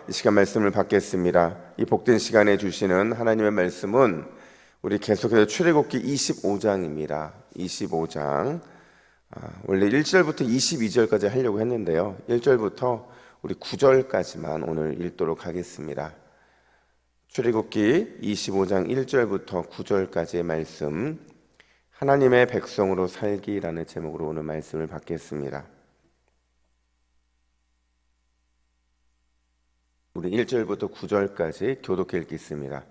이 시간 말씀을 받겠습니다. 이 복된 시간에 주시는 하나님의 말씀은 우리 계속해서 출애굽기 25장입니다. 25장. 원래 1절부터 22절까지 하려고 했는데요. 1절부터 우리 9절까지만 오늘 읽도록 하겠습니다. 출애굽기 25장 1절부터 9절까지의 말씀, 하나님의 백성으로 살기라는 제목으로 오늘 말씀을 받겠습니다. 우리 1절부터 9절까지 교독해 읽겠습니다.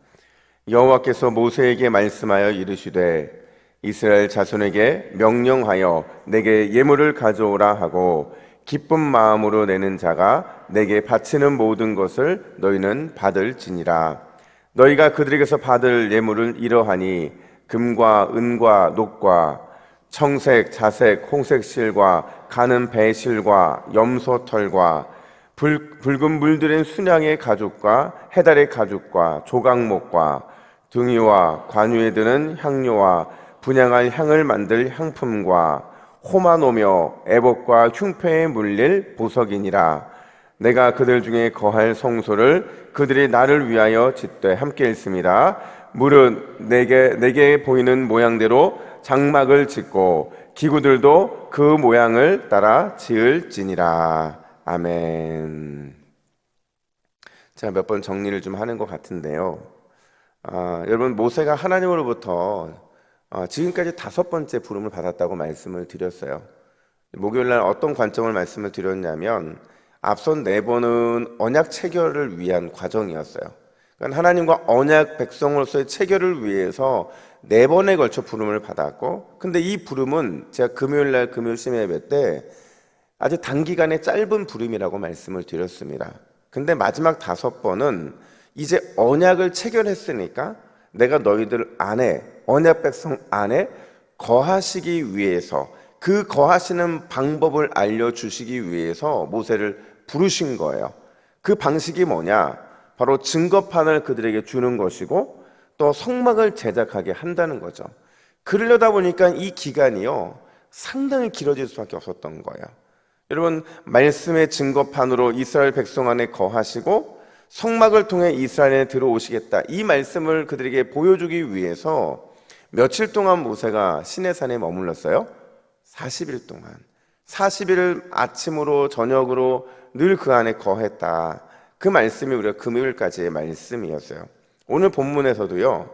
여호와께서 모세에게 말씀하여 이르시되 이스라엘 자손에게 명령하여 내게 예물을 가져오라 하고 기쁜 마음으로 내는 자가 내게 바치는 모든 것을 너희는 받을지니라. 너희가 그들에게서 받을 예물은 이러하니 금과 은과 녹과 청색, 자색, 홍색 실과 가는 배실과 염소털과 붉은 물들인 순양의 가죽과 해달의 가죽과 조각목과 등이와 관유에 드는 향료와 분향할 향을 만들 향품과 호마노며 애복과 흉패에 물릴 보석이니라. 내가 그들 중에 거할 성소를 그들이 나를 위하여 짓되 함께 읽습니다. 무릇 내게 보이는 모양대로 장막을 짓고 기구들도 그 모양을 따라 지을지니라. 아멘. 제가 몇 번 정리를 좀 하는 것 같은데요. 여러분, 모세가 하나님으로부터 지금까지 5번째 부름을 받았다고 말씀을 드렸어요. 목요일날 어떤 관점을 말씀을 드렸냐면 앞선 4번은 언약 체결을 위한 과정이었어요. 그러니까 하나님과 언약 백성으로서의 체결을 위해서 4번에 걸쳐 부름을 받았고, 근데 이 부름은 제가 금요일날 금요 심야 예배 때 아주 단기간에 짧은 부름이라고 말씀을 드렸습니다. 근데 마지막 5번은 이제 언약을 체결했으니까 내가 너희들 안에, 언약 백성 안에 거하시기 위해서, 그 거하시는 방법을 알려주시기 위해서 모세를 부르신 거예요. 그 방식이 뭐냐? 바로 증거판을 그들에게 주는 것이고 또 성막을 제작하게 한다는 거죠. 그러려다 보니까 이 기간이요 상당히 길어질 수밖에 없었던 거예요. 여러분, 말씀의 증거판으로 이스라엘 백성 안에 거하시고 성막을 통해 이스라엘에 들어오시겠다, 이 말씀을 그들에게 보여주기 위해서 며칠 동안 모세가 시내산에 머물렀어요? 40일 동안. 40일을 아침으로 저녁으로 늘 그 안에 거했다. 그 말씀이 우리가 금요일까지의 말씀이었어요. 오늘 본문에서도요,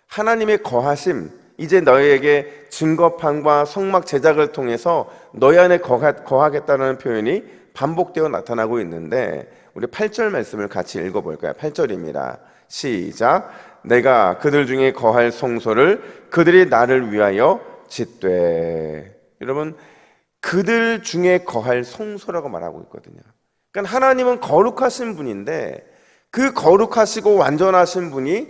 하나님의 거하심, 이제 너희에게 증거판과 성막 제작을 통해서 너희 안에 거하겠다는 표현이 반복되어 나타나고 있는데, 우리 8절 말씀을 같이 읽어볼까요? 8절입니다. 시작. 내가 그들 중에 거할 성소를 그들이 나를 위하여 짓되. 여러분, 그들 중에 거할 성소라고 말하고 있거든요. 그러니까 하나님은 거룩하신 분인데 그 거룩하시고 완전하신 분이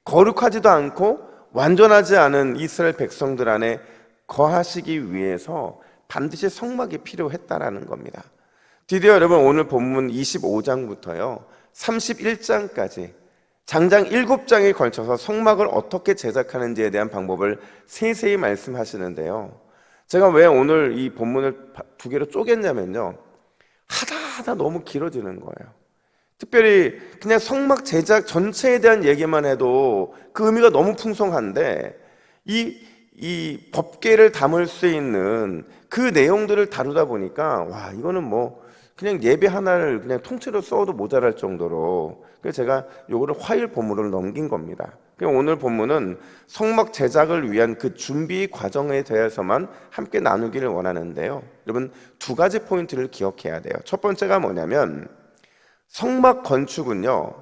거룩하지도 않고 완전하지 않은 이스라엘 백성들 안에 거하시기 위해서 반드시 성막이 필요했다라는 겁니다. 드디어 여러분, 오늘 본문 25장부터요 31장까지 장장 7장에 걸쳐서 성막을 어떻게 제작하는지에 대한 방법을 세세히 말씀하시는데요, 제가 왜 오늘 이 본문을 2개로 쪼갰냐면요, 하다 너무 길어지는 거예요. 특별히 그냥 성막 제작 전체에 대한 얘기만 해도 그 의미가 너무 풍성한데 이 법궤를 담을 수 있는 그 내용들을 다루다 보니까 와, 이거는 뭐 그냥 예배 하나를 그냥 통째로 써도 모자랄 정도로, 그래서 제가 요거를 화요일 본문으로 넘긴 겁니다. 오늘 본문은 성막 제작을 위한 그 준비 과정에 대해서만 함께 나누기를 원하는데요, 여러분 2가지 포인트를 기억해야 돼요. 첫 번째가 뭐냐면 성막 건축은요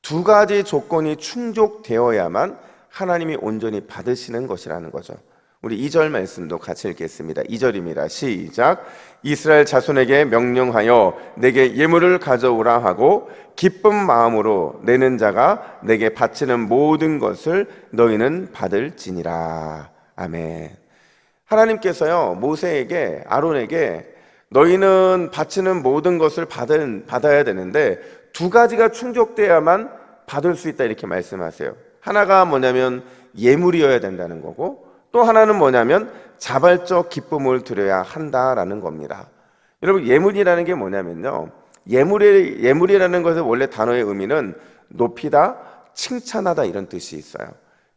2가지 조건이 충족되어야만 하나님이 온전히 받으시는 것이라는 거죠. 우리 2절 말씀도 같이 읽겠습니다. 2절입니다. 시작. 이스라엘 자손에게 명령하여 내게 예물을 가져오라 하고 기쁜 마음으로 내는 자가 내게 바치는 모든 것을 너희는 받을지니라. 아멘. 하나님께서요 모세에게, 아론에게 너희는 바치는 모든 것을 받아야 되는데 2가지가 충족돼야만 받을 수 있다, 이렇게 말씀하세요. 하나가 뭐냐면 예물이어야 된다는 거고, 또 하나는 뭐냐면 자발적 기쁨을 드려야 한다라는 겁니다. 여러분, 예물이라는 게 뭐냐면요 예물이라는 것의 원래 단어의 의미는 높이다, 칭찬하다 이런 뜻이 있어요.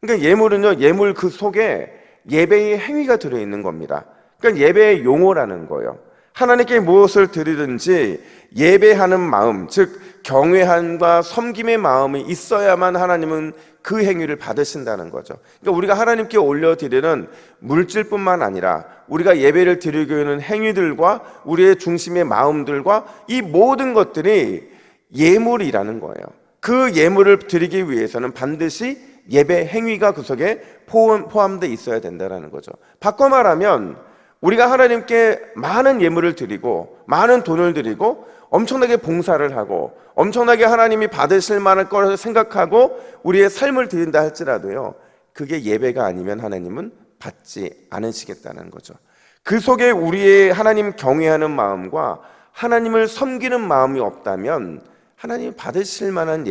그러니까 예물은요, 예물 그 속에 예배의 행위가 들어있는 겁니다. 그러니까 예배의 용어라는 거예요. 하나님께 무엇을 드리든지 예배하는 마음, 즉 경외함과 섬김의 마음이 있어야만 하나님은 그 행위를 받으신다는 거죠. 그러니까 우리가 하나님께 올려드리는 물질뿐만 아니라 우리가 예배를 드리고 있는 행위들과 우리의 중심의 마음들과 이 모든 것들이 예물이라는 거예요. 그 예물을 드리기 위해서는 반드시 예배 행위가 그 속에 포함되어 있어야 된다는 거죠. 바꿔 말하면 우리가 하나님께 많은 예물을 드리고 많은 돈을 드리고 엄청나게 봉사를 하고 엄청나게 하나님이 받으실 만한 거라고 생각하고 우리의 삶을 드린다 할지라도요, 그게 예배가 아니면 하나님은 받지 않으시겠다는 거죠. 그 속에 우리의 하나님 경외하는 마음과 하나님을 섬기는 마음이 없다면 하나님이 받으실 만한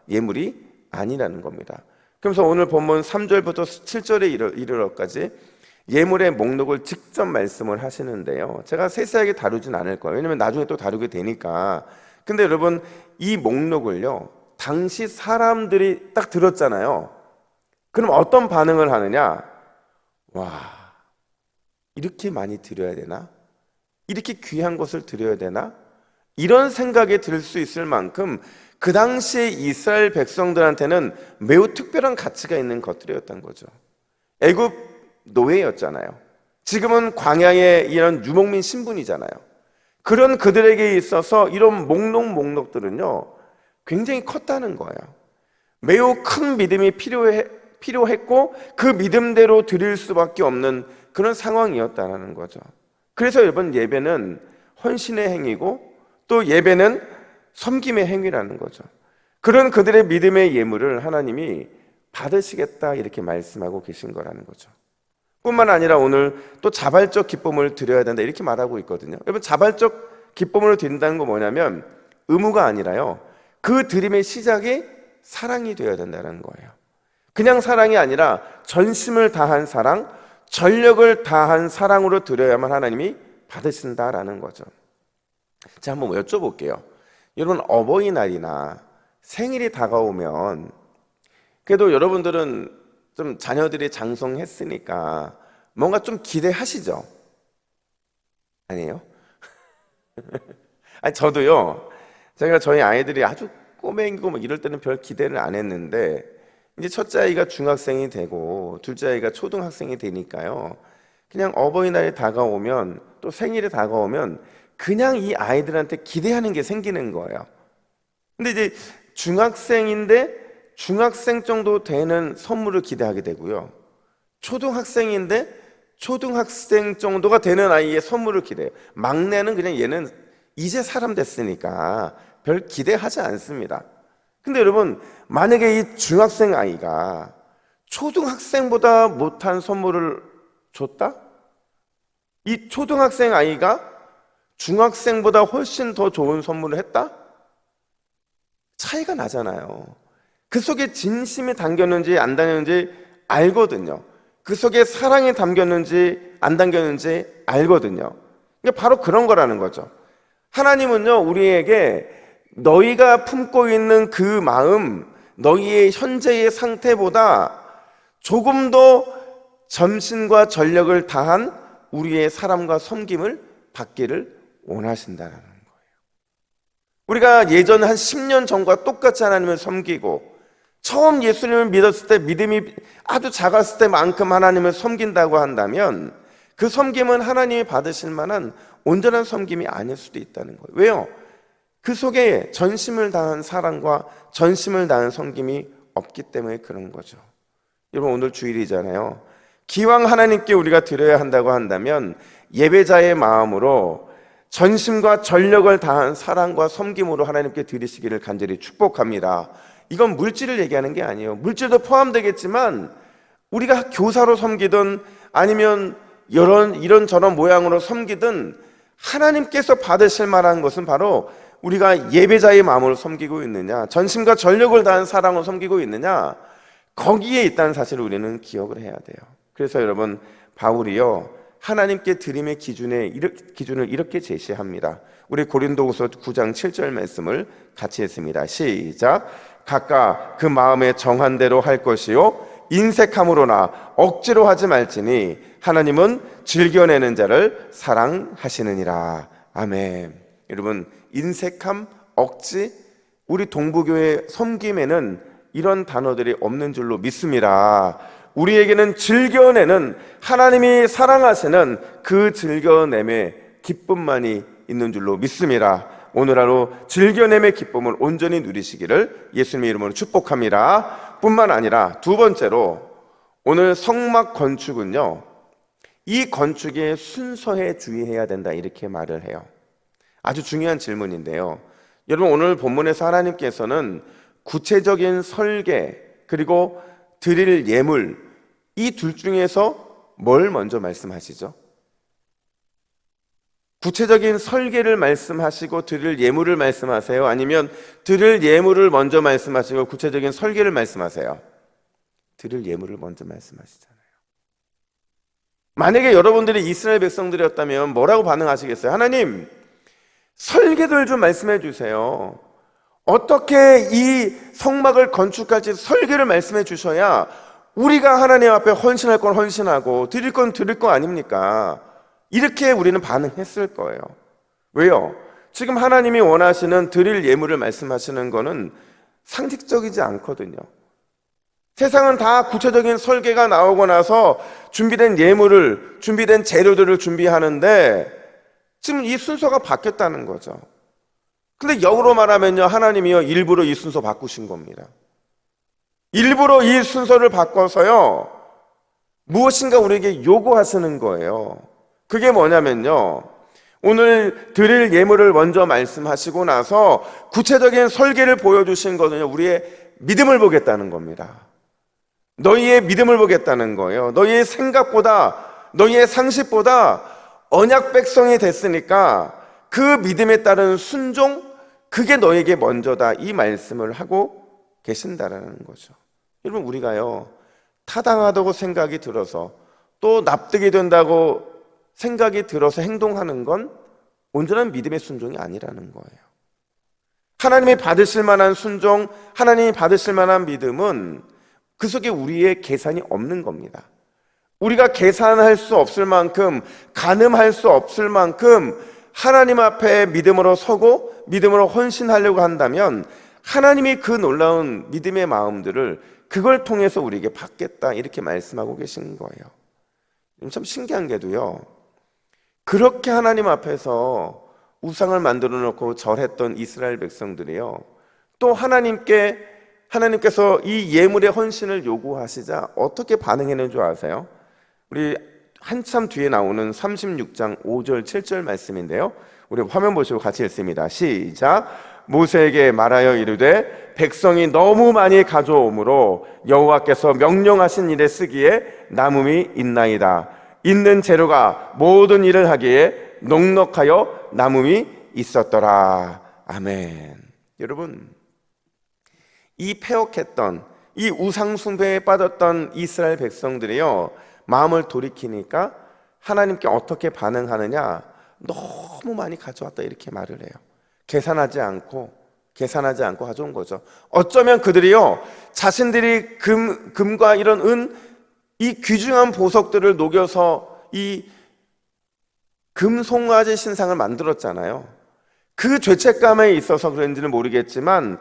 예물이 아니라는 겁니다. 그래서 오늘 본문 3절부터 7절에 이르러까지 예물의 목록을 직접 말씀을 하시는데요, 제가 세세하게 다루진 않을 거예요. 왜냐면 나중에 또 다루게 되니까. 근데 여러분, 이 목록을요, 당시 사람들이 딱 들었잖아요. 그럼 어떤 반응을 하느냐? 와, 이렇게 많이 드려야 되나? 이렇게 귀한 것을 드려야 되나? 이런 생각이 들 수 있을 만큼 그 당시에 이스라엘 백성들한테는 매우 특별한 가치가 있는 것들이었던 거죠. 애굽 노예였잖아요. 지금은 광야의 이런 유목민 신분이잖아요. 그런 그들에게 있어서 이런 목록들은요 굉장히 컸다는 거예요. 매우 큰 믿음이 필요했고 그 믿음대로 드릴 수밖에 없는 그런 상황이었다는 거죠. 그래서 여러분, 예배는 헌신의 행위고 또 예배는 섬김의 행위라는 거죠. 그런 그들의 믿음의 예물을 하나님이 받으시겠다 이렇게 말씀하고 계신 거라는 거죠. 뿐만 아니라 오늘 또 자발적 기쁨을 드려야 된다 이렇게 말하고 있거든요. 여러분, 자발적 기쁨을 드린다는 거 뭐냐면 의무가 아니라요, 그 드림의 시작이 사랑이 되어야 된다는 거예요. 그냥 사랑이 아니라 전심을 다한 사랑, 전력을 다한 사랑으로 드려야만 하나님이 받으신다라는 거죠. 자, 한번 여쭤볼게요. 여러분, 어버이날이나 생일이 다가오면 그래도 여러분들은 좀 자녀들이 장성했으니까 뭔가 좀 기대하시죠? 아니에요? 아니, 저도요, 제가 저희 아이들이 아주 꼬맹이고 뭐 이럴 때는 별 기대를 안 했는데 이제 첫째 아이가 중학생이 되고 둘째 아이가 초등학생이 되니까요, 그냥 어버이날이 다가오면 또 생일이 다가오면 그냥 이 아이들한테 기대하는 게 생기는 거예요. 근데 이제 중학생인데 중학생 정도 되는 선물을 기대하게 되고요, 초등학생인데 초등학생 정도가 되는 아이의 선물을 기대해요. 막내는 그냥 얘는 이제 사람 됐으니까 별 기대하지 않습니다. 근데 여러분, 만약에 이 중학생 아이가 초등학생보다 못한 선물을 줬다? 이 초등학생 아이가 중학생보다 훨씬 더 좋은 선물을 했다? 차이가 나잖아요. 그 속에 진심이 담겼는지 안 담겼는지 알거든요. 그 속에 사랑이 담겼는지 안 담겼는지 알거든요. 그러니까 바로 그런 거라는 거죠. 하나님은요, 우리에게 너희가 품고 있는 그 마음, 너희의 현재의 상태보다 조금 더 전신과 전력을 다한 우리의 사랑과 섬김을 받기를 원하신다는 거예요. 우리가 예전 한 10년 전과 똑같이 하나님을 섬기고 처음 예수님을 믿었을 때 믿음이 아주 작았을 때만큼 하나님을 섬긴다고 한다면 그 섬김은 하나님이 받으실 만한 온전한 섬김이 아닐 수도 있다는 거예요. 왜요? 그 속에 전심을 다한 사랑과 전심을 다한 섬김이 없기 때문에 그런 거죠. 여러분, 오늘 주일이잖아요. 기왕 하나님께 우리가 드려야 한다고 한다면 예배자의 마음으로 전심과 전력을 다한 사랑과 섬김으로 하나님께 드리시기를 간절히 축복합니다. 이건 물질을 얘기하는 게 아니에요. 물질도 포함되겠지만 우리가 교사로 섬기든 아니면 이런저런 모양으로 섬기든 하나님께서 받으실 만한 것은 바로 우리가 예배자의 마음으로 섬기고 있느냐, 전심과 전력을 다한 사랑으로 섬기고 있느냐, 거기에 있다는 사실을 우리는 기억을 해야 돼요. 그래서 여러분, 바울이요, 하나님께 드림의 기준을 이렇게 제시합니다. 우리 고린도후서 9장 7절 말씀을 같이 했습니다. 시작. 각각 그 마음에 정한 대로 할 것이요 인색함으로나 억지로 하지 말지니 하나님은 즐겨내는 자를 사랑하시느니라. 아멘. 여러분, 인색함, 억지, 우리 동부교회 섬김에는 이런 단어들이 없는 줄로 믿습니다. 우리에게는 즐겨내는, 하나님이 사랑하시는 그 즐겨냄의 기쁨만이 있는 줄로 믿습니다. 오늘 하루 즐겨냄의 기쁨을 온전히 누리시기를 예수님의 이름으로 축복합니다. 뿐만 아니라 두 번째로, 오늘 성막 건축은요, 이 건축의 순서에 주의해야 된다, 이렇게 말을 해요. 아주 중요한 질문인데요, 여러분, 오늘 본문에서 하나님께서는 구체적인 설계 그리고 드릴 예물, 이 둘 중에서 뭘 먼저 말씀하시죠? 구체적인 설계를 말씀하시고 드릴 예물을 말씀하세요? 아니면 드릴 예물을 먼저 말씀하시고 구체적인 설계를 말씀하세요? 드릴 예물을 먼저 말씀하시잖아요. 만약에 여러분들이 이스라엘 백성들이었다면 뭐라고 반응하시겠어요? 하나님, 설계들 좀 말씀해 주세요. 어떻게 이 성막을 건축할지 설계를 말씀해 주셔야 우리가 하나님 앞에 헌신할 건 헌신하고 드릴 건 드릴 거 아닙니까? 이렇게 우리는 반응했을 거예요. 왜요? 지금 하나님이 원하시는 드릴 예물을 말씀하시는 거는 상식적이지 않거든요. 세상은 다 구체적인 설계가 나오고 나서 준비된 예물을, 준비된 재료들을 준비하는데 지금 이 순서가 바뀌었다는 거죠. 근데 역으로 말하면요, 하나님이요, 일부러 이 순서 바꾸신 겁니다. 일부러 이 순서를 바꿔서요, 무엇인가 우리에게 요구하시는 거예요. 그게 뭐냐면요, 오늘 드릴 예물을 먼저 말씀하시고 나서 구체적인 설계를 보여주신 거는요, 우리의 믿음을 보겠다는 겁니다. 너희의 믿음을 보겠다는 거예요. 너희의 생각보다, 너희의 상식보다 언약 백성이 됐으니까 그 믿음에 따른 순종, 그게 너에게 먼저다, 이 말씀을 하고 계신다라는 거죠. 여러분, 우리가요, 타당하다고 생각이 들어서 또 납득이 된다고 생각이 들어서 행동하는 건 온전한 믿음의 순종이 아니라는 거예요. 하나님이 받으실 만한 순종, 하나님이 받으실 만한 믿음은 그 속에 우리의 계산이 없는 겁니다. 우리가 계산할 수 없을 만큼, 가늠할 수 없을 만큼 하나님 앞에 믿음으로 서고 믿음으로 헌신하려고 한다면 하나님이 그 놀라운 믿음의 마음들을 그걸 통해서 우리에게 받겠다, 이렇게 말씀하고 계신 거예요. 참 신기한 게도요, 그렇게 하나님 앞에서 우상을 만들어 놓고 절했던 이스라엘 백성들이요, 또 하나님께서 이 예물의 헌신을 요구하시자 어떻게 반응했는 줄 아세요? 우리 한참 뒤에 나오는 36장 5절 7절 말씀인데요, 우리 화면 보시고 같이 읽습니다. 시작. 모세에게 말하여 이르되 백성이 너무 많이 가져오므로 여호와께서 명령하신 일에 쓰기에 남음이 있나이다. 있는 재료가 모든 일을 하기에 넉넉하여 남음이 있었더라. 아멘. 여러분, 이 패역했던, 이 우상 숭배에 빠졌던 이스라엘 백성들이요, 마음을 돌이키니까 하나님께 어떻게 반응하느냐? 너무 많이 가져왔다, 이렇게 말을 해요. 계산하지 않고 가져온 거죠. 어쩌면 그들이요, 자신들이 금과 이런 은, 이 귀중한 보석들을 녹여서 이 금송아지 신상을 만들었잖아요. 그 죄책감에 있어서 그런지는 모르겠지만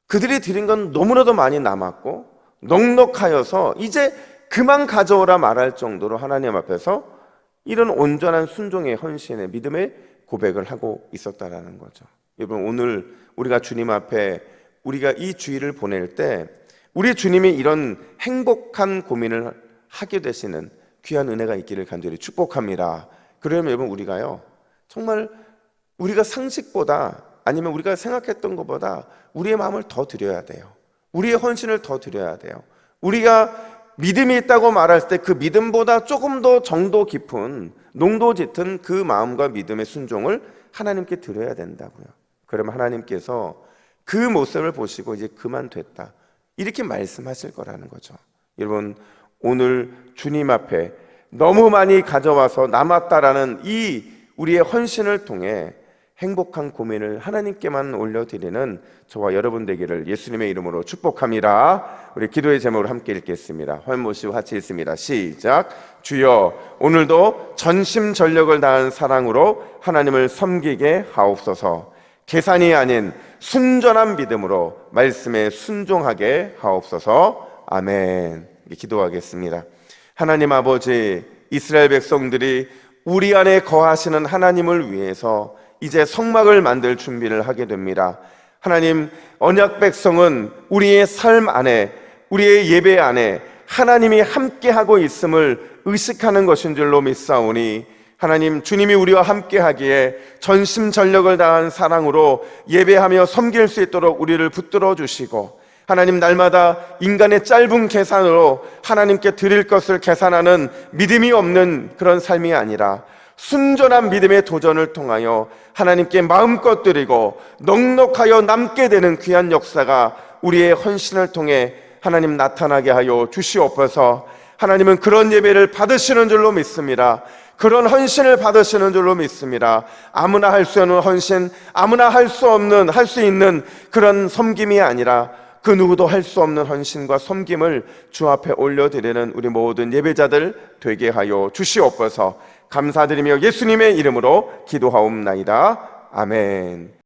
그들이 드린 건 너무나도 많이 남았고 넉넉하여서 이제 그만 가져오라 말할 정도로 하나님 앞에서 이런 온전한 순종의 헌신의 믿음의 고백을 하고 있었다라는 거죠. 여러분, 오늘 우리가 주님 앞에 우리가 이 주일을 보낼 때 우리 주님이 이런 행복한 고민을 하게 되시는 귀한 은혜가 있기를 간절히 축복합니다. 그러면 여러분, 우리가요, 정말 우리가 상식보다, 아니면 우리가 생각했던 것보다 우리의 마음을 더 드려야 돼요. 우리의 헌신을 더 드려야 돼요. 우리가 믿음이 있다고 말할 때 그 믿음보다 조금 더 정도 깊은, 농도 짙은 그 마음과 믿음의 순종을 하나님께 드려야 된다고요. 그러면 하나님께서 그 모습을 보시고 이제 그만 됐다, 이렇게 말씀하실 거라는 거죠. 여러분, 오늘 주님 앞에 너무 많이 가져와서 남았다라는 이 우리의 헌신을 통해 행복한 고민을 하나님께만 올려드리는 저와 여러분 되기를 예수님의 이름으로 축복합니다. 우리 기도의 제목으로 함께 읽겠습니다. 활모시와 같이 읽습니다. 시작. 주여, 오늘도 전심전력을 다한 사랑으로 하나님을 섬기게 하옵소서. 계산이 아닌 순전한 믿음으로 말씀에 순종하게 하옵소서. 아멘. 기도하겠습니다. 하나님 아버지, 이스라엘 백성들이 우리 안에 거하시는 하나님을 위해서 이제 성막을 만들 준비를 하게 됩니다. 하나님, 언약 백성은 우리의 삶 안에, 우리의 예배 안에 하나님이 함께하고 있음을 의식하는 것인 줄로 믿사오니 하나님, 주님이 우리와 함께하기에 전심전력을 다한 사랑으로 예배하며 섬길 수 있도록 우리를 붙들어 주시고, 하나님, 날마다 인간의 짧은 계산으로 하나님께 드릴 것을 계산하는 믿음이 없는 그런 삶이 아니라 순전한 믿음의 도전을 통하여 하나님께 마음껏 드리고 넉넉하여 남게 되는 귀한 역사가 우리의 헌신을 통해 하나님 나타나게 하여 주시옵소서. 하나님은 그런 예배를 받으시는 줄로 믿습니다. 그런 헌신을 받으시는 줄로 믿습니다. 아무나 할 수 없는 헌신, 아무나 할 수 있는 그런 섬김이 아니라 그 누구도 할 수 없는 헌신과 섬김을 주 앞에 올려드리는 우리 모든 예배자들 되게 하여 주시옵소서. 감사드리며 예수님의 이름으로 기도하옵나이다. 아멘.